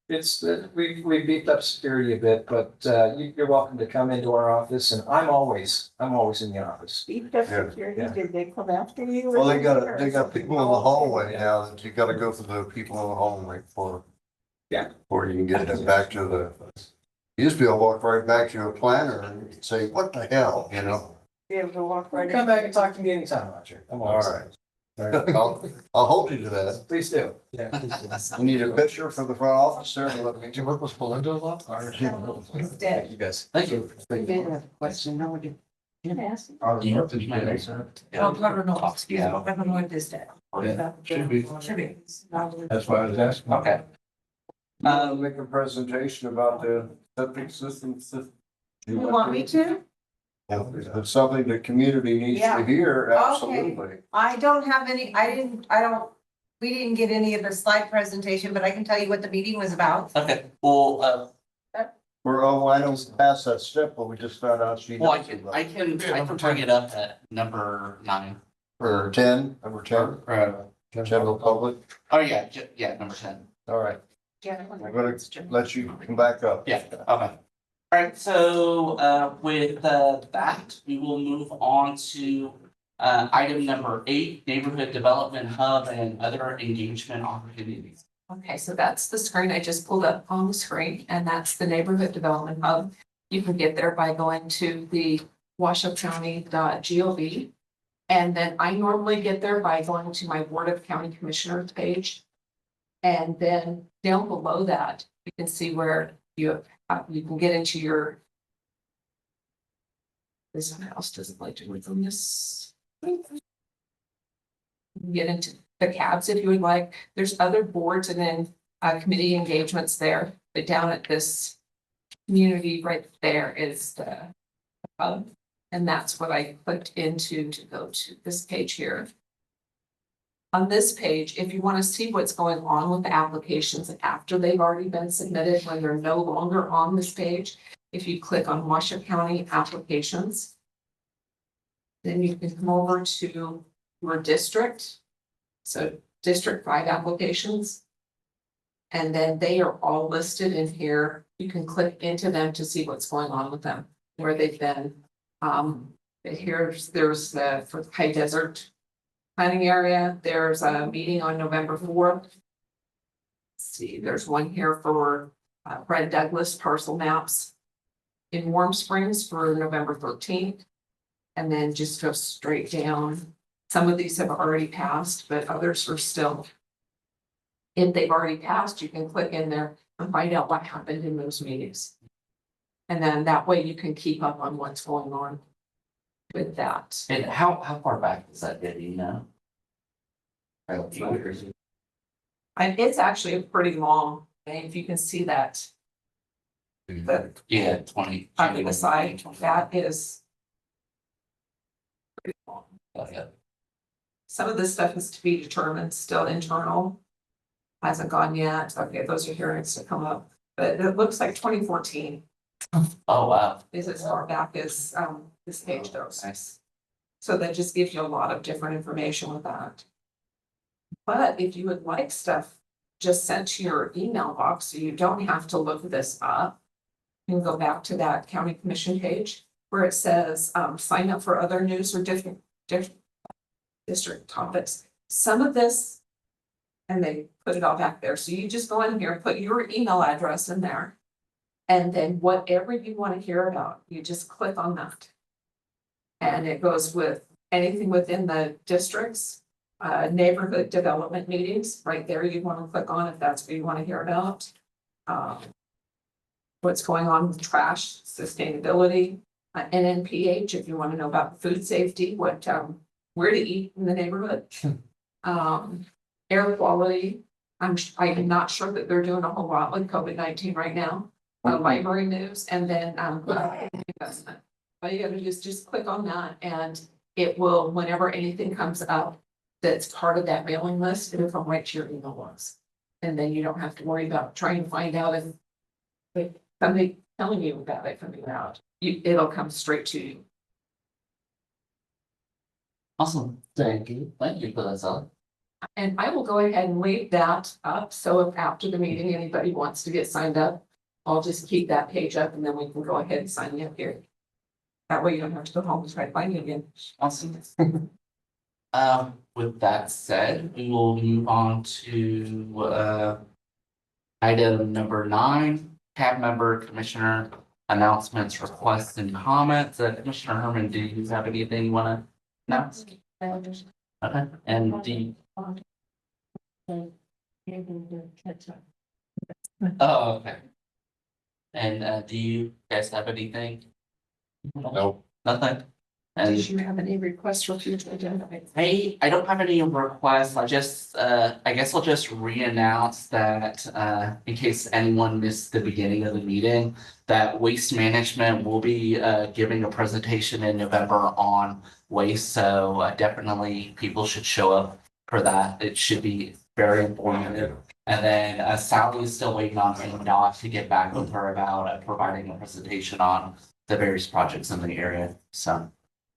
It's, we beefed up security a bit, but you're welcome to come into our office and I'm always in the office. Beefed up Yeah, security, yeah. did they come after you? Well, they got people in the hallway now that you gotta go through the people in the hallway for. Yeah. Before you can get them back to the. You used to be able to walk right back to your planner and say, what the hell, you know? Be able to walk right in. Come back and talk to me anytime, Roger. I'm All always. right. I'll hold you to that. Please do. Yeah. please do. You need a picture for the front office there to let me. Do you work with Belinda a lot? Thank you guys. Thank you. Question, no, you can ask. Are the Yeah. months you get extra? Oh, no, no, excuse me, I don't know what this day. Should be. Should be. That's why I was asking. Okay. Make a presentation about the septic system. You want me to? If it's something the community needs Yeah. to hear, Okay. absolutely. I don't have any, we didn't get any of the slide presentation, but I can tell you what the meeting was about. Okay, well, I don't pass that step, but we just found out she. well, I knows can, about I it. can bring it up at number 9. For 10, number 10, general public, Oh, yeah, yeah, number 10. all right, Yeah. I'm gonna let you come back up. Yeah, okay. All right, so with that, we will move on to item number 8, neighborhood development hub and other engagement opportunities. Okay, so that's the screen I just pulled up on the screen, and that's the neighborhood development hub. You can get there by going to the washoecounty.gov. And then I normally get there by going to my Board of County Commissioners page. And then down below that, you can see where you can get into your. This house doesn't like to work on this. Get into the cabs if you would like. There's other boards and then committee engagements there, but down at this community right there is the hub. And that's what I clicked into to go to this page here. On this page, if you want to see what's going on with the applications after they've already been submitted, when they're no longer on this page, if you click on Washoe County applications, then you can come over to your district. So District 5 applications. And then they are all listed in here. You can click into them to see what's going on with them, where they've been. There's the for the High Desert planning area, there's a meeting on November 4th. Let's see, there's one here for Fred Douglas parcel maps in Warm Springs for November 13th. And then just go straight down. Some of these have already passed, but others are still. If they've already passed, you can click in there and find out what happened in those meetings. And then that way you can keep up on what's going on with that. And how far back is that, do you know? And it's actually a pretty long thing, if you can see that. The Yeah, 20. on the side, that is. Pretty long. Yeah. Some of this stuff is to be determined, still internal. Hasn't gone yet. Okay, those are hearings to come up, but it looks like 2014 Oh, wow. is as far back as this page goes. So that just gives you a lot of different information with that. But if you would like stuff just sent to your email box, so you don't have to look this up. You can go back to that county commission page where it says, sign up for other news or different district topics. Some of this, and they put it all back there. So you just go in here and put your email address in there. And then whatever you want to hear about, you just click on that. And it goes with anything within the districts, neighborhood development meetings, right there you want to click on if that's what you want to hear about. What's going on with trash, sustainability, NNPH, if you want to know about food safety, what, where to eat in the neighborhood. Air quality, I'm not sure that they're doing a whole lot with COVID-19 right now. Library news, and then, investment. All you gotta do is just click on that and it will, whenever anything comes up that's part of that mailing list, it'll come right to your email box. And then you don't have to worry about trying to find out if somebody telling you about it coming out. It'll come straight to you. Awesome, thank you for that, Sally. And I will go ahead and leave that up, so if after the meeting, anybody wants to get signed up, I'll just keep that page up and then we can go ahead and sign you up here. That way you don't have to go home and try to find you again. Awesome. With that said, we will move on to, item number 9, tab member commissioner announcements, requests and comments. Commissioner Herman, do you have anything you want to announce? Okay, and do you? Oh, okay. And do you guys have anything? Nope. Nothing? And Did you have any requests for future agenda items? I don't have any requests. I just, I guess I'll just re-announce that, in case anyone missed the beginning of the meeting, that Waste Management will be, giving a presentation in November on waste. So definitely people should show up for that. It should be very informative. And then Sally is still waiting on NDOT to get back with her about providing a presentation on the various projects in the area. So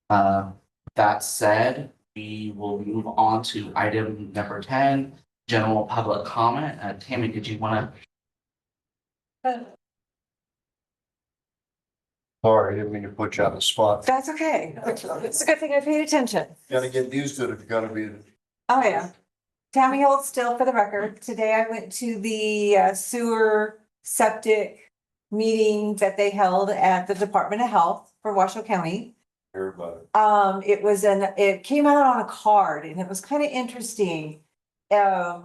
that said, we will move on to item number 10, general public comment. Tammy, did you want to? Sorry, I didn't mean to put you on the spot. That's okay. It's a good thing I paid attention. Gotta get used to it if you're gonna be. Oh, yeah. Tammy Holt still for the record. Today I went to the sewer septic meeting that they held at the Department of Health for Washoe County. Everybody. It came out on a card and it was kind of interesting. I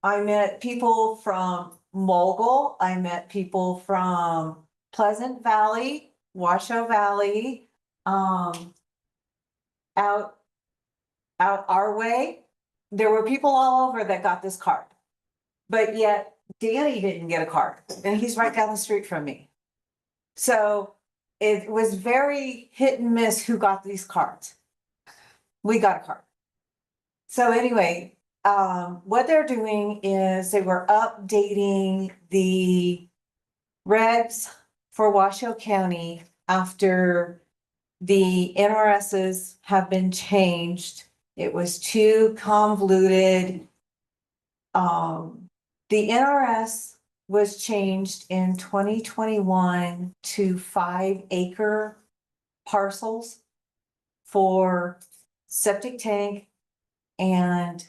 met people from Mogul, I met people from Pleasant Valley, Washoe Valley, out our way. There were people all over that got this card. But yet Danny didn't get a card and he's right down the street from me. So it was very hit and miss who got these cards. We got a card. So anyway, what they're doing is they were updating the regs for Washoe County after the NRSs have been changed. It was too convoluted. The NRS was changed in 2021 to 5-acre parcels for septic tank and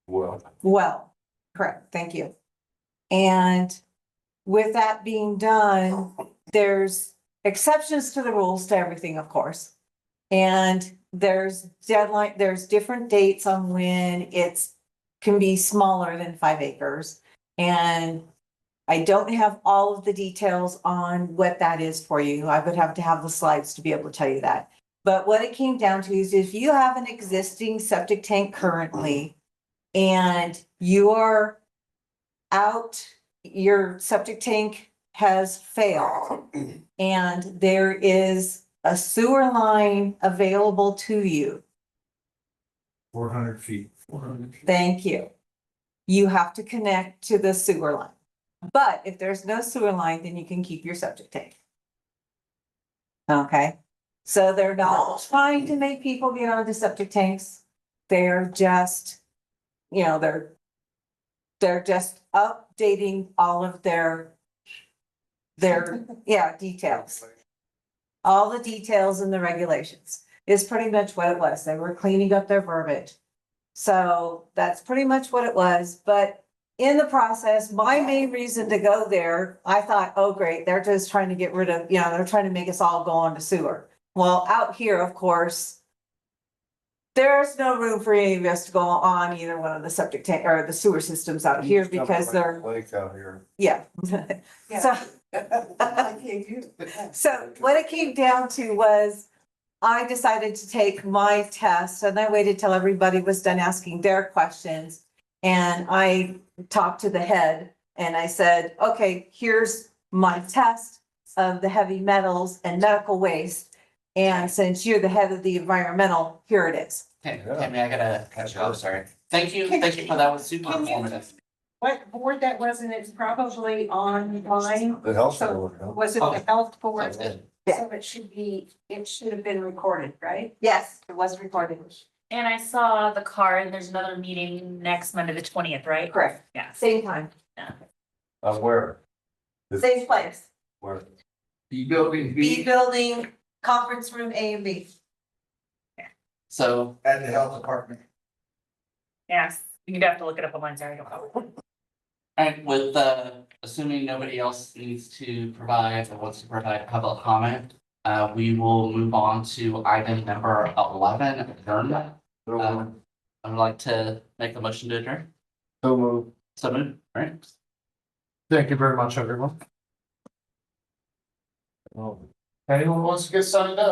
well, correct, thank you. And with that being done, there's exceptions to the rules to everything, of course. And there's different dates on when it's can be smaller than 5 acres. And I don't have all of the details on what that is for you. I would have to have the slides to be able to tell you that. But what it came down to is if you have an existing septic tank currently and you are out, your septic tank has failed and there is a sewer line available to you. 400 feet. Thank you. You have to connect to the sewer line. But if there's no sewer line, then you can keep your septic tank. Okay, so they're not trying to make people get onto septic tanks. They're just, they're They're just updating all of their, details. All the details in the regulations is pretty much what it was. They were cleaning up their verbiage. So that's pretty much what it was, but in the process, my main reason to go there, I thought, oh, great, they're just trying to get rid of, they're trying to make us all go on to sewer. Well, out here, of course, there's no room for any of us to go on either one of the septic tank or the sewer systems out here because they're, Lake out here. yeah. So, so what it came down to was I decided to take my test and I waited till everybody was done asking their questions. And I talked to the head and I said, okay, here's my test of the heavy metals and medical waste. And since you're the head of the environmental, here it is. Okay, Tammy, I gotta catch you. I'm sorry. Thank you for that. Was super Can you- informative. What board that was, and it's probably online, The health So- board, huh? was it the health board? Sounds good. So it should have been recorded, right? Yes, it was recorded. And I saw the card, there's another meeting next Monday, the 20th, right? Correct. Yeah. Same time, Where? same place. Where? B building B B building, conference room A and B. So, at the health department. Yes, you'd have to look it up online, sorry, I don't know. alright, with assuming nobody else needs to provide or wants to provide public comment, we will move on to item number 11, adjournment. I would like to make a motion to adjourn. So move. So moved, right? Thank you very much, everyone. Oh. Anyone wants to get signed up?